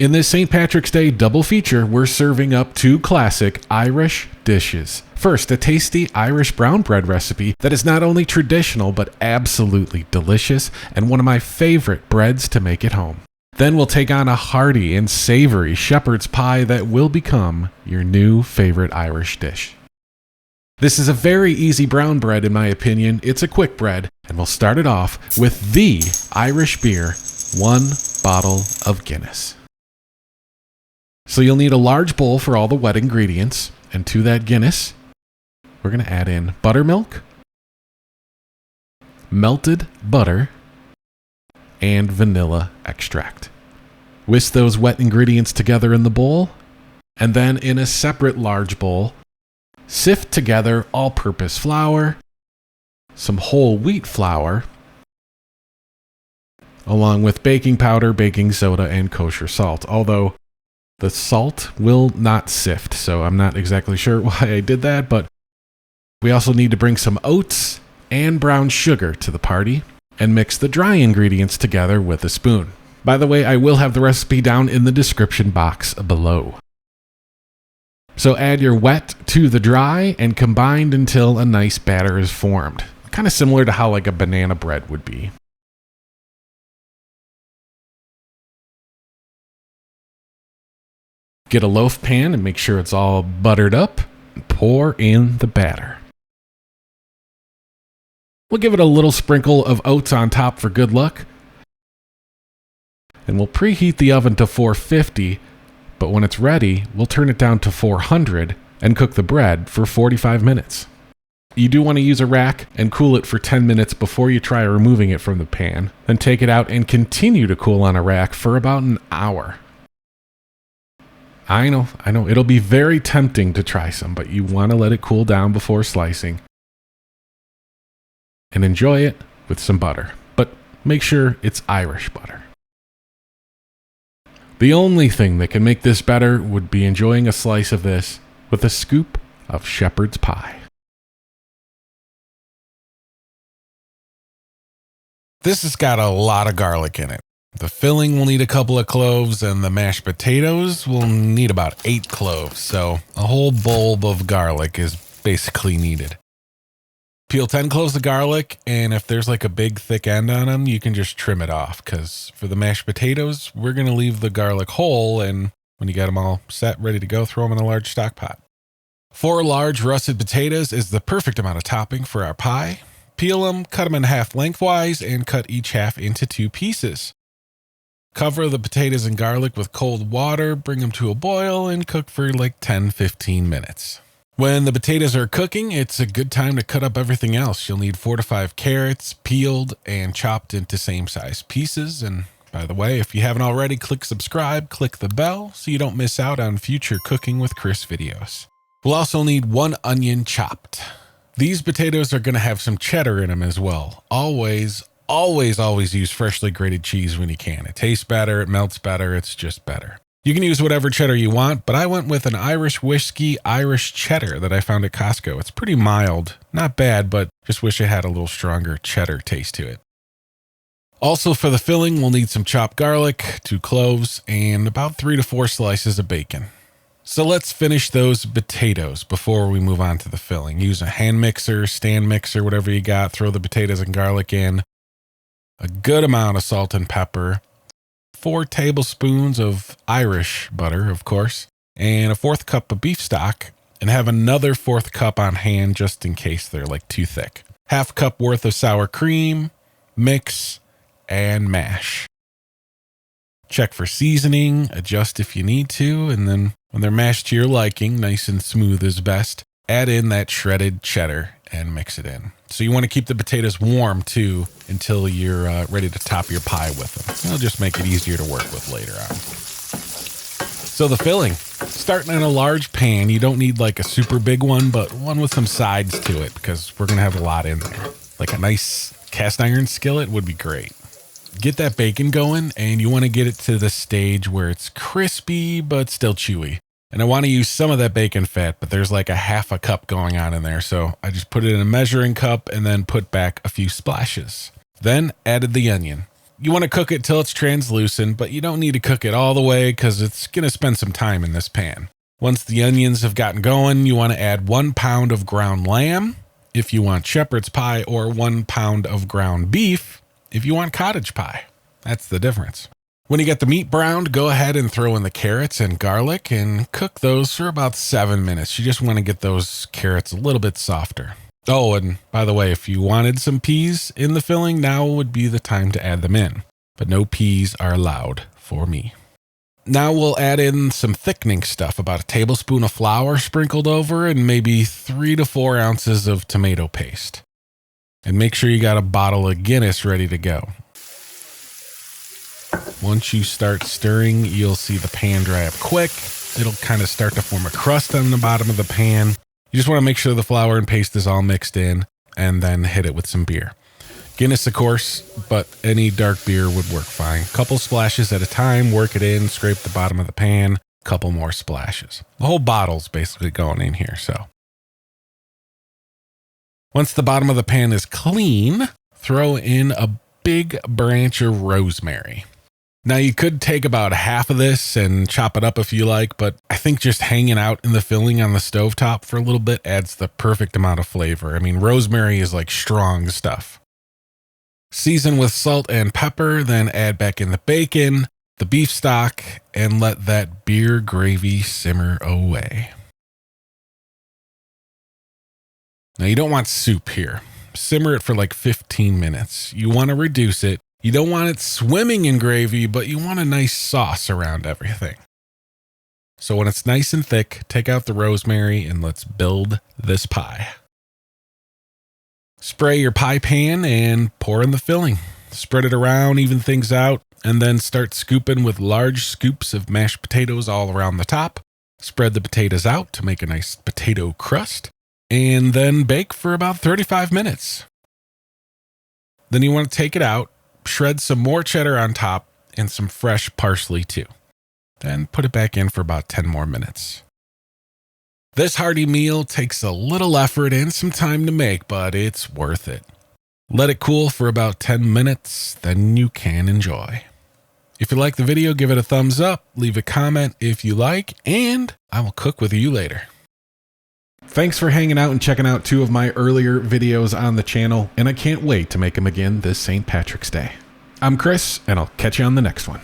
In this St. Patrick's Day double feature, we're serving up 2 classic Irish dishes. First, a tasty Irish brown bread recipe that is not only traditional but absolutely delicious and one of my favorite breads to make at home. Then we'll take on a hearty and savory shepherd's pie that will become your new favorite Irish dish. This is a very easy brown bread in my opinion. It's a quick bread, and we'll start it off with the Irish beer, 1 bottle of Guinness. So you'll need a large bowl for all the wet ingredients, and to that Guinness, we're going to add in buttermilk, melted butter, and vanilla extract. Whisk those wet ingredients together in the bowl, and then in a separate large bowl, sift together all-purpose flour, some whole wheat flour, along with baking powder, baking soda, and kosher salt, although the salt will not sift, so I'm not exactly sure why I did that, but we also need to bring some oats and brown sugar to the party and mix the dry ingredients together with a spoon. By the way, I will have the recipe down in the description box below. So add your wet to the dry and combine until a nice batter is formed. Kind of similar to how like a banana bread would be. Get a loaf pan and make sure it's all buttered up and pour in the batter. We'll give it a little sprinkle of oats on top for good luck. And we'll preheat the oven to 450, but when it's ready, we'll turn it down to 400 and cook the bread for 45 minutes. You do want to use a rack and cool it for 10 minutes before you try removing it from the pan. Then take it out and continue to cool on a rack for about an hour. I know, it'll be very tempting to try some, but you want to let it cool down before slicing. And enjoy it with some butter, but make sure it's Irish butter. The only thing that can make this better would be enjoying a slice of this with a scoop of shepherd's pie. This has got a lot of garlic in it. The filling will need a couple of cloves, and the mashed potatoes will need about 8 cloves, so a whole bulb of garlic is basically needed. Peel 10 cloves of garlic, and if there's like a big thick end on them, you can just trim it off, because for the mashed potatoes, we're going to leave the garlic whole, and when you get them all set, ready to go, throw them in a large stock pot. 4 large russet potatoes is the perfect amount of topping for our pie. Peel them, cut them in half lengthwise, and cut each half into 2 pieces. Cover the potatoes and garlic with cold water, bring them to a boil, and cook for like 10-15 minutes. When the potatoes are cooking, it's a good time to cut up everything else. You'll need 4 to 5 carrots, peeled and chopped into same size pieces. And by the way, if you haven't already, click subscribe, click the bell so you don't miss out on future Cooking with Chris videos. We'll also need 1 onion chopped. These potatoes are going to have some cheddar in them as well. Always use freshly grated cheese when you can. It tastes better, it melts better, it's just better. You can use whatever cheddar you want, but I went with an Irish whiskey Irish cheddar that I found at Costco. It's pretty mild, not bad, but just wish it had a little stronger cheddar taste to it. Also for the filling, we'll need some chopped garlic, 2 cloves, and about 3 to 4 slices of bacon. So let's finish those potatoes before we move on to the filling. Use a hand mixer, stand mixer, whatever you got. Throw the potatoes and garlic in. A good amount of salt and pepper, 4 tablespoons of Irish butter, of course, and a 1/4 cup of beef stock, and have another 1/4 cup on hand just in case they're like too thick. 1/2 cup worth of sour cream, mix, and mash. Check for seasoning, adjust if you need to, and then when they're mashed to your liking, nice and smooth is best, add in that shredded cheddar and mix it in. So you want to keep the potatoes warm too until you're ready to top your pie with them. It'll just make it easier to work with later on. So the filling, starting in a large pan. You don't need like a super big one, but one with some sides to it because we're going to have a lot in there. Like a nice cast iron skillet would be great. Get that bacon going, and you want to get it to the stage where it's crispy but still chewy. And I want to use some of that bacon fat, but there's like a 1/2 cup going on in there. So I just put it in a measuring cup and then put back a few splashes. Then added the onion. You want to cook it till it's translucent, but you don't need to cook it all the way because it's going to spend some time in this pan. Once the onions have gotten going, you want to add 1 pound of ground lamb if you want shepherd's pie, or 1 pound of ground beef if you want cottage pie. That's the difference. When you get the meat browned, go ahead and throw in the carrots and garlic and cook those for about 7 minutes. You just want to get those carrots a little bit softer. Oh, and by the way, if you wanted some peas in the filling, now would be the time to add them in. But no peas are allowed for me. Now we'll add in some thickening stuff, about a tablespoon of flour sprinkled over and maybe 3 to 4 ounces of tomato paste. And make sure you got a bottle of Guinness ready to go. Once you start stirring, you'll see the pan dry up quick. It'll kind of start to form a crust on the bottom of the pan. You just want to make sure the flour and paste is all mixed in, and then hit it with some beer. Guinness, of course, but any dark beer would work fine. Couple splashes at a time, work it in, scrape the bottom of the pan, couple more splashes. The whole bottle's basically going in here, so. Once the bottom of the pan is clean, throw in a big branch of rosemary. Now, you could take about half of this and chop it up if you like, but I think just hanging out in the filling on the stovetop for a little bit adds the perfect amount of flavor. I mean, rosemary is like strong stuff. Season with salt and pepper, then add back in the bacon, the beef stock, and let that beer gravy simmer away. Now, you don't want soup here. Simmer it for like 15 minutes. You want to reduce it. You don't want it swimming in gravy, but you want a nice sauce around everything. So when it's nice and thick, take out the rosemary and let's build this pie. Spray your pie pan and pour in the filling. Spread it around, even things out, and then start scooping with large scoops of mashed potatoes all around the top. Spread the potatoes out to make a nice potato crust, and then bake for about 35 minutes. Then you want to take it out, shred some more cheddar on top, and some fresh parsley too. Then put it back in for about 10 more minutes. This hearty meal takes a little effort and some time to make, but it's worth it. Let it cool for about 10 minutes, then you can enjoy. If you like the video, give it a thumbs up, leave a comment if you like, and I will cook with you later. Thanks for hanging out and checking out 2 of my earlier videos on the channel, and I can't wait to make them again this St. Patrick's Day. I'm Chris, and I'll catch you on the next one.